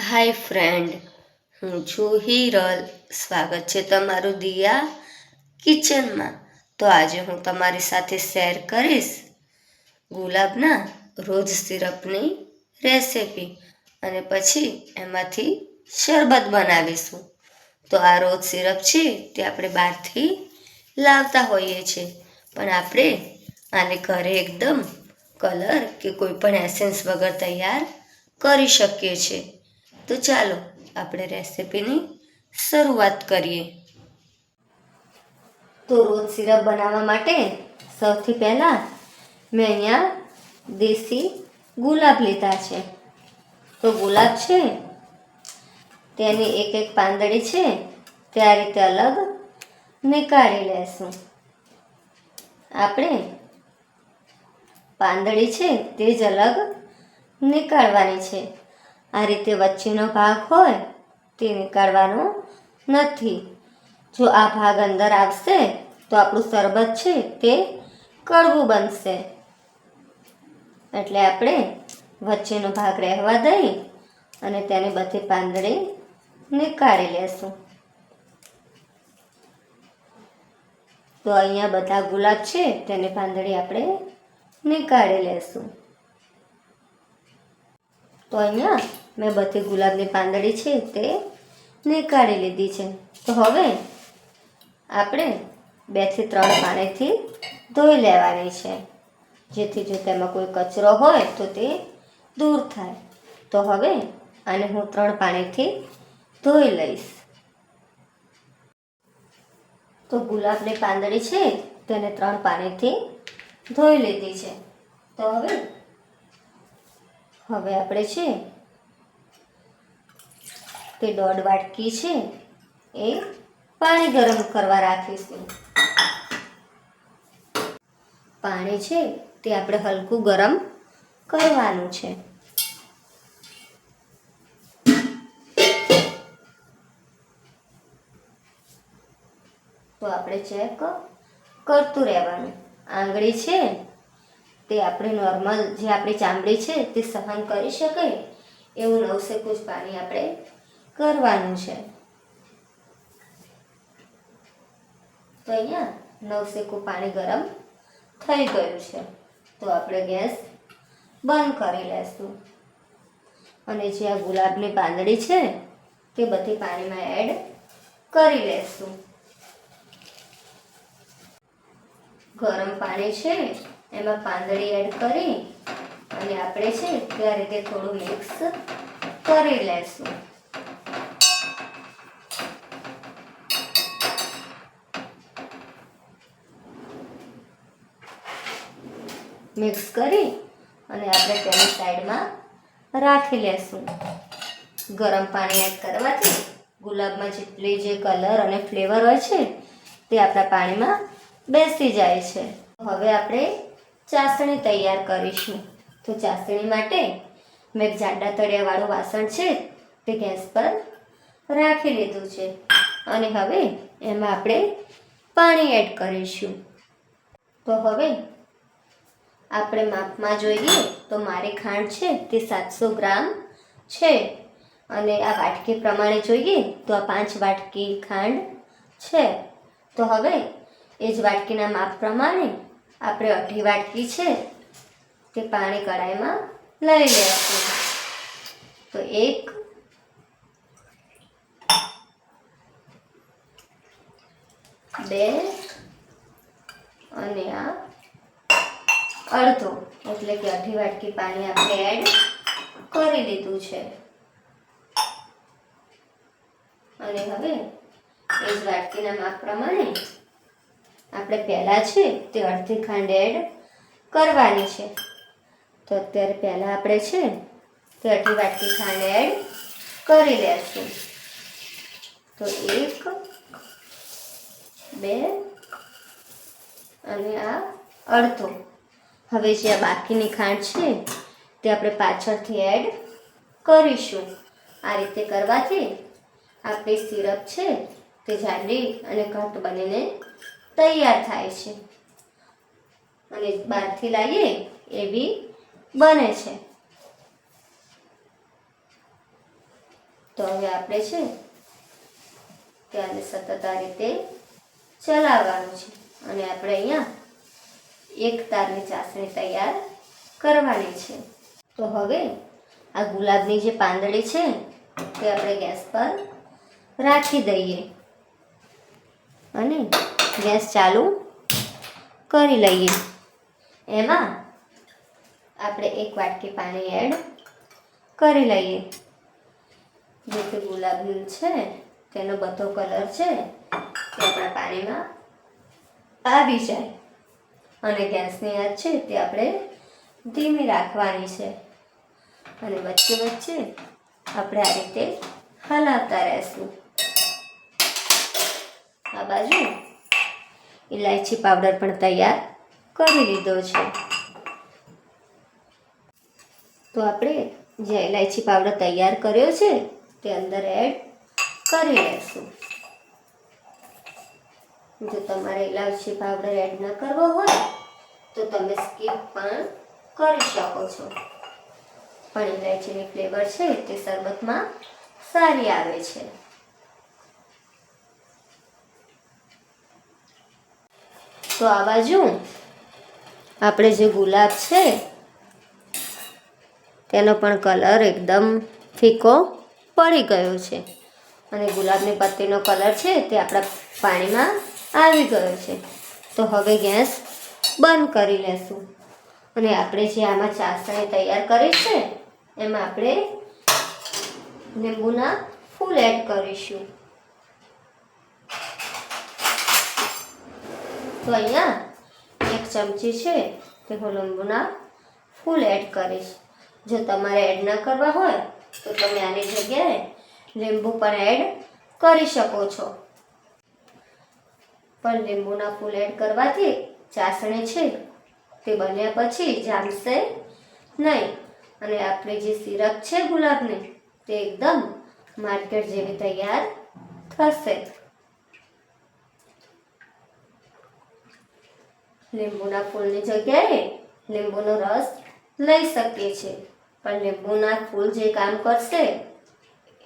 હાય friend, હું છું હિરલ. સ્વાગત છે તમારું દિયા કિચનમાં. તો આજે હું તમારી સાથે શેર કરીશ ગુલાબના રોઝ સિરપની રેસિપી અને પછી એમાંથી શરબત બનાવીશું. તો આ રોઝ સિરપ છે તે આપણે બહારથી લાવતા હોઈએ છીએ, પણ આપણે આને ઘરે એકદમ કલર કે કોઈ પણ એસેન્સ વગર તૈયાર કરી શકીએ છીએ. તો ચાલો આપણે રેસિપીની શરૂઆત કરીએ. તો રોઝ સિરપ બનાવવા માટે સૌથી પહેલાં મેં અહીંયા દેશી ગુલાબ લીધા છે. તો ગુલાબ છે તેની એક એક પાંદડી છે તે આ રીતે અલગ નીકાળી લેશું. આપણે પાંદડી છે તે જ અલગ નીકાળવાની છે. આ રીતે વચ્ચેનો ભાગ હોય તે નીકાળવાનો નથી. જો આ ભાગ અંદર આવશે તો આપણું શરબત છે તે કડવું બનશે. એટલે આપણે વચ્ચેનો ભાગ રહેવા દઈ અને તેની બધી પાંદડી નીકાળી લેશું. તો અહીંયા બધા ગુલાબ છે તેની પાંદડી આપણે નીકાળી લેશું. તો અહીંયા મેં બધી ગુલાબની પાંદડી છે તે નીકાળી લીધી છે. તો હવે આપણે 2 થી 3 પાણીથી ધોઈ લેવાની છે, જેથી જો તેમાં કોઈ કચરો હોય તો તે દૂર થાય. તો હવે આને હું 3 પાણીથી ધોઈ લઈશ. તો ગુલાબની પાંદડી છે તેને 3 પાણીથી ધોઈ લીધી છે. તો હવે આપણે છે તે 1.5 વાટકી છે એ પાણી ગરમ કરવા રાખીશું. પાણી છે તે આપણે હલકું ગરમ કરવાનું છે. તો આપણે ચેક કરતું રહેવાનું. આંગળી છે તે આપણે નોર્મલ જે આપણી ચામડી છે તે સહન કરી શકે એવું 9 સેકું જ પાણી આપણે કરવાનું છે. તો અહીંયા 9 સેકું પાણી ગરમ થઈ ગયું છે. તો આપણે ગેસ બંધ કરી લેશું અને જે આ ગુલાબની પાંદડી છે તે બધી પાણીમાં એડ કરી લેશું. ગરમ પાણી છે એમાં પાંદડી એડ કરી અને આપણે છે તે આ રીતે થોડું મિક્સ કરી લેશું. મિક્સ કરી અને આપણે તેની સાઈડમાં રાખી લેશું. ગરમ પાણી એડ કરવાથી ગુલાબમાં જેટલી જે કલર અને ફ્લેવર હોય છે તે આપણા પાણીમાં બેસી જાય છે. હવે આપણે ચાસણી તૈયાર કરીશું. તો ચાસણી માટે મેં એક જાડા તળિયાવાળું વાસણ છે તે ગેસ પર રાખી લીધું છે અને હવે એમાં આપણે પાણી એડ કરીશું. તો હવે આપણે માપમાં જોઈએ તો મારી ખાંડ છે તે 700 ગ્રામ છે અને આ વાટકી પ્રમાણે જોઈએ તો આ 5 વાટકી ખાંડ છે. તો હવે એ જ વાટકીના માપ પ્રમાણે આપણે 2.5 વાટકી છે તે પાણી કડાઈમાં લઈ લેશું. તો 1 2 અને આ અડધો એટલે કે 2.5 વાટકી પાણી આપણે એડ કરી દીધું છે. અને હવે એ જ વાટકીના માપ પ્રમાણે આપણે પહેલાં છે તે અડધી ખાંડ એડ કરવાની છે. તો અત્યારે પહેલાં આપણે છે તે 2.5 વાટકી ખાંડ એડ કરી લેશું. તો 1 2 અને આ અડધો. હવે જે આ બાકીની ખાંડ છે તે આપણે પાછળથી એડ કરીશું. આ રીતે કરવાથી આપણી સિરપ છે તે જાડી અને ઘટ બનીને તૈયાર થાય છે અને બહારથી લાવીએ એવી બને છે. તો હવે આપણે છે ત્યાંને સતત આ રીતે ચલાવવાનું છે અને આપણે અહીંયા એક તારની ચાસણી તૈયાર કરવાની છે. તો હવે આ ગુલાબની જે પાંદડી છે તે આપણે ગેસ પર રાખી દઈએ અને ગેસ ચાલુ કરી લઈએ. એમાં આપણે 1 વાટકી પાણી એડ કરી લઈએ જેથી ગુલાબનું છે તેનો બધો કલર છે તે આપણા પાણીમાં આવી જાય. અને ગેસની આંચ છે તે આપણે ધીમી રાખવાની છે અને વચ્ચે વચ્ચે આપણે આ રીતે હલાવતા રહેશું. આ બાજુ ઇલાયચી પાવડર પણ તૈયાર કરી લીધો છે. તો આપણે જે ઇલાયચી પાવડર તૈયાર કર્યો છે તે અંદર એડ કરી લેશું. જો તમારે ઇલાયચી પાવડર એડ ન કરવો હોય તો તમે સ્કીપ પણ કરી શકો છો, પણ ઇલાયચીની ફ્લેવર છે તે શરબતમાં સારી આવે છે. તો આ બાજુ આપણે જે ગુલાબ છે તેનો પણ કલર એકદમ ફીકો પડી ગયો છે અને ગુલાબની પત્તીનો કલર છે તે આપણા પાણીમાં આવી ગયો છે. તો હવે ગેસ બંધ કરી લેશું અને આપણે જે આમાં ચાસણી તૈયાર કરી છે એમાં આપણે લીંબુના ફૂલ એડ કરીશું. તો અહીંયા 1 ચમચી છે તે હું લીંબુના ફૂલ એડ કરીશ. જો તમારે એડ ન કરવા હોય તો તમે આની જગ્યાએ લીંબુ પણ એડ કરી શકો છો, પણ લીંબુના ફૂલ એડ કરવાથી ચાસણી છે તે બન્યા પછી જામશે નહીં અને આપણી જે સિરપ છે ગુલાબની તે એકદમ માર્કેટ જેવી તૈયાર થશે. લીંબુના ફૂલની જગ્યાએ લીંબુનો રસ લઈ શકીએ છીએ, પણ લીંબુના ફૂલ જે કામ કરશે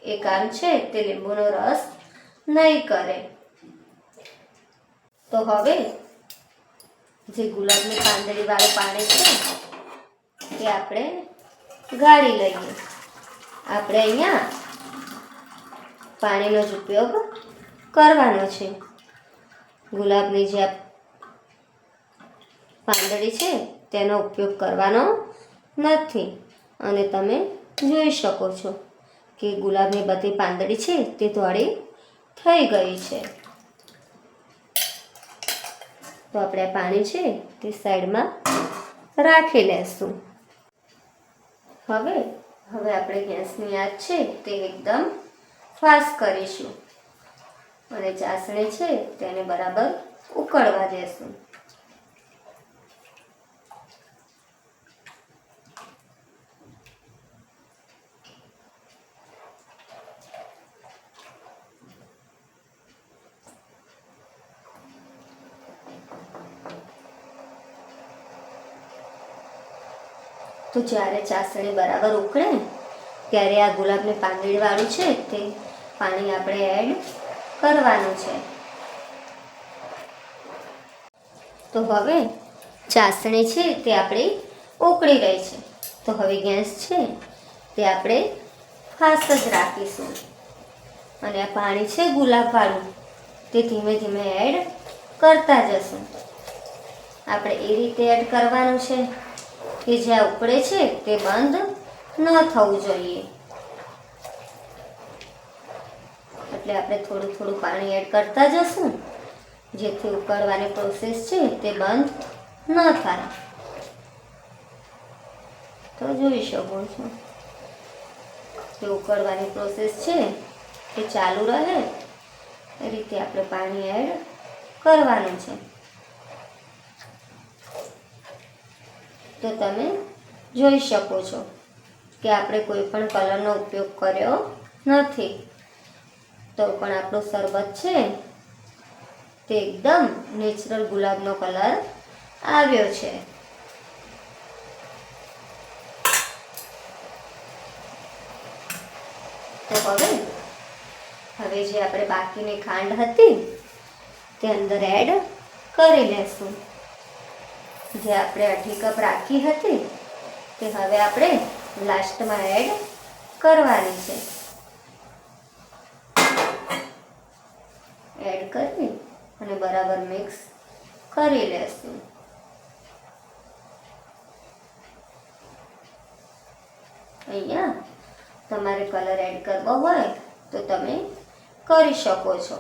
એ કામ છે તે લીંબુનો રસ નહીં કરે. તો હવે જે ગુલાબની પાંદડીવાળું પાણી છે તે આપણે ગાળી લઈએ. આપણે અહીંયા પાણીનો જ ઉપયોગ કરવાનો છે. ગુલાબની જે પાંદડી છે તેનો ઉપયોગ કરવાનો નથી અને તમે જોઈ શકો છો કે ગુલાબની બધી પાંદડી છે તે ધોળી થઈ ગઈ છે. તો આપણે પાણી છે તે સાઈડમાં રાખી લેશું. હવે આપણે ગેસની આંચ છે તે એકદમ ફાસ્ટ કરીશું અને ચાસણી છે તેને બરાબર ઉકળવા દેશું. તો જ્યારે ચાસણી બરાબર ઉકળે ત્યારે આ ગુલાબની પાંદડીવાળું છે તે પાણી આપણે એડ કરવાનું છે. તો હવે ચાસણી છે તે આપણી ઉકળી રહી છે. તો હવે ગેસ છે તે આપણે ફાસ્ટ જ રાખીશું અને આ પાણી છે ગુલાબવાળું તે ધીમે ધીમે એડ કરતા જશું. આપણે એ રીતે એડ કરવાનું છે કે જ્યાં ઉકળે છે તે બંધ ન થવું જોઈએ. એટલે આપણે થોડું થોડું પાણી એડ કરતા જશું જેથી ઉકળવાની પ્રોસેસ છે તે બંધ ન થાય. તો જોઈ શકો છો કે ઉકળવાની પ્રોસેસ છે તે ચાલુ રહે એ રીતે આપણે પાણી એડ કરવાનું છે. તો તમે જોઈ શકો છો કે આપણે કોઈ પણ કલરનો ઉપયોગ કર્યો નથી, તો પણ આપણો શરબત છે તે એકદમ નેચરલ ગુલાબનો કલર આવ્યો છે. તો હવે જે આપણે બાકીની ખાંડ હતી તે અંદર એડ કરી લેશું. જે આપણે અડધી કપ રાખી હતી તે હવે આપણે લાસ્ટમાં એડ કરવાની છે. એડ કરી અને બરાબર મિક્સ કરી લેશું. અહીંયા તમારે કલર એડ કરવો હોય તો તમે કરી શકો છો.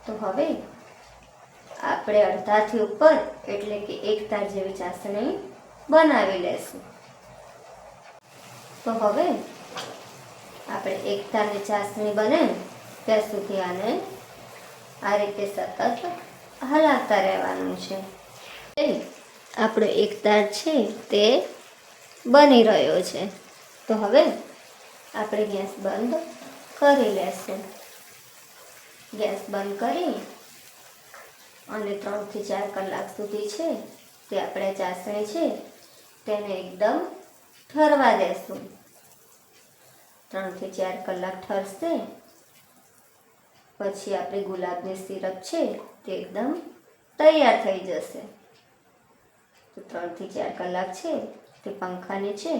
તો હવે આપણે અડધાથી ઉપર એટલે કે 1 તાર જેવી ચાસણી બનાવી લેશું. તો હવે આપણે 1 તારની ચાસણી બને ત્યાં સુધી આને આ રીતે સતત હલાવતા રહેવાનું છે. આપણો 1 તાર છે તે બની રહ્યો છે. તો હવે આપણે ગેસ બંધ કરી લેશું. ગેસ બંધ કરી અને 3 થી 4 કલાક સુધી છે તે આપણે ચાસણી છે તેને એકદમ ઠરવા દેશું. 3 થી 4 કલાક ઠરશે પછી આપણી ગુલાબની સિરપ છે તે એકદમ તૈયાર થઈ જશે. તો 3 થી 4 કલાક છે તે પંખાની છે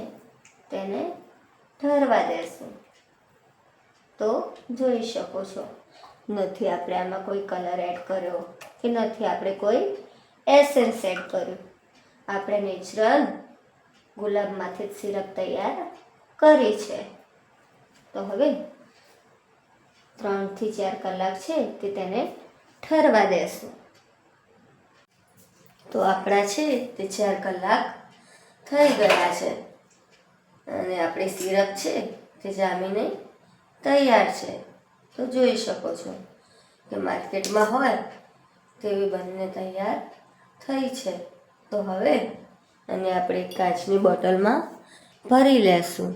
તેને ઠરવા દેશું. તો જોઈ શકો છો નથી આપણે આમાં કોઈ કલર એડ કર્યો કે નથી આપણે કોઈ એસેન્સ એડ કર્યું. આપણે નેચરલ ગુલાબમાંથી જ સિરપ તૈયાર કરી છે. તો હવે 3 થી 4 કલાક છે તે તેને ઠરવા દેશું. તો આપણા છે તે 4 કલાક થઈ ગયા છે અને આપણી સિરપ છે તે જામીને તૈયાર છે. તો જોઈ શકો છો કે માર્કેટમાં હોય તેવી બનીને તૈયાર થઈ છે. તો હવે અને આપણે કાચની બોટલમાં ભરી લેશું.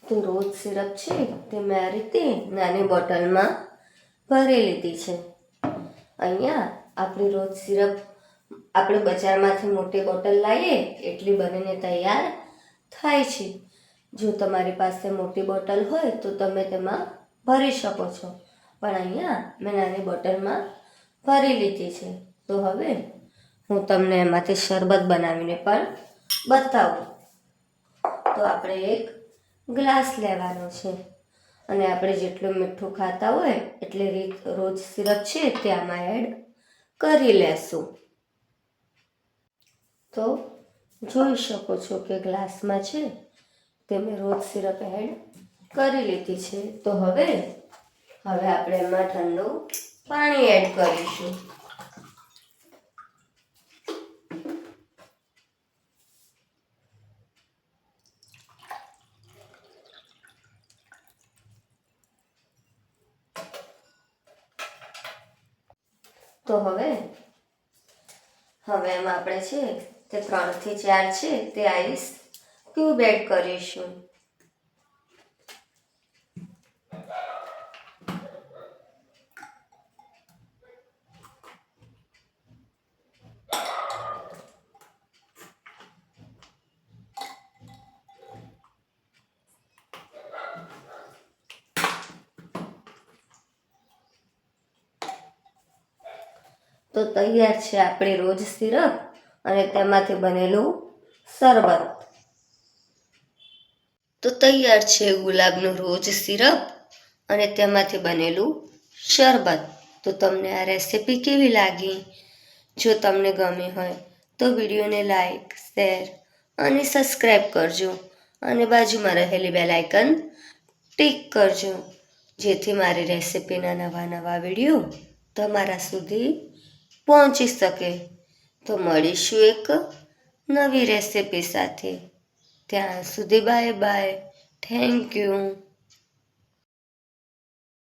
તો રોજ સિરપ છે તે મેં આ રીતે નાની બોટલમાં ભરી લીધી છે. અહીંયા આપણી રોજ સિરપ આપણે બજારમાંથી મોટી બોટલ લાવીએ એટલી બનીને તૈયાર થાય છે. જો તમારી પાસે મોટી બોટલ હોય તો તમે તેમાં ભરી શકો છો, પણ અહીંયા મેં નાની બોટલમાં ભરી લીધી છે. તો હવે હું તમને એમાંથી શરબત બનાવીને પણ બતાવું. તો આપણે એક ગ્લાસ લેવાનો છે અને આપણે જેટલું મીઠું ખાતા હોય એટલે રોજ સિરપ છે તે આમાં એડ કરી લેશું. તો જોઈ શકો છો કે ગ્લાસમાં છે તે મેં રોજ સિરપ એડ કરી લીધી છે. તો હવે આપણે એમાં ઠંડુ પાણી એડ કરીશું. તો હવે એમાં આપણે છે તે 3 થી 4 છે તે આઈસ ક્યુબ એડ કરીશું. તો તૈયાર છે આપણી રોજ સિરપ અને તેમાંથી બનેલું શરબત. તો તૈયાર છે ગુલાબનું રોજ સિરપ અને તેમાંથી બનેલું શરબત. તો તમને આ રેસિપી કેવી લાગી? જો તમને ગમી હોય તો વિડીયોને લાઈક, શેર અને સબસ્ક્રાઈબ કરજો અને બાજુમાં રહેલી બેલ આઇકન ટિક કરજો, જેથી મારી રેસિપીના નવા વિડીયો તમારા સુધી પહોંચી શકે. તો મળીશું એક નવી રેસિપી સાથે. ત્યાં સુધી બાય બાય. Thank you.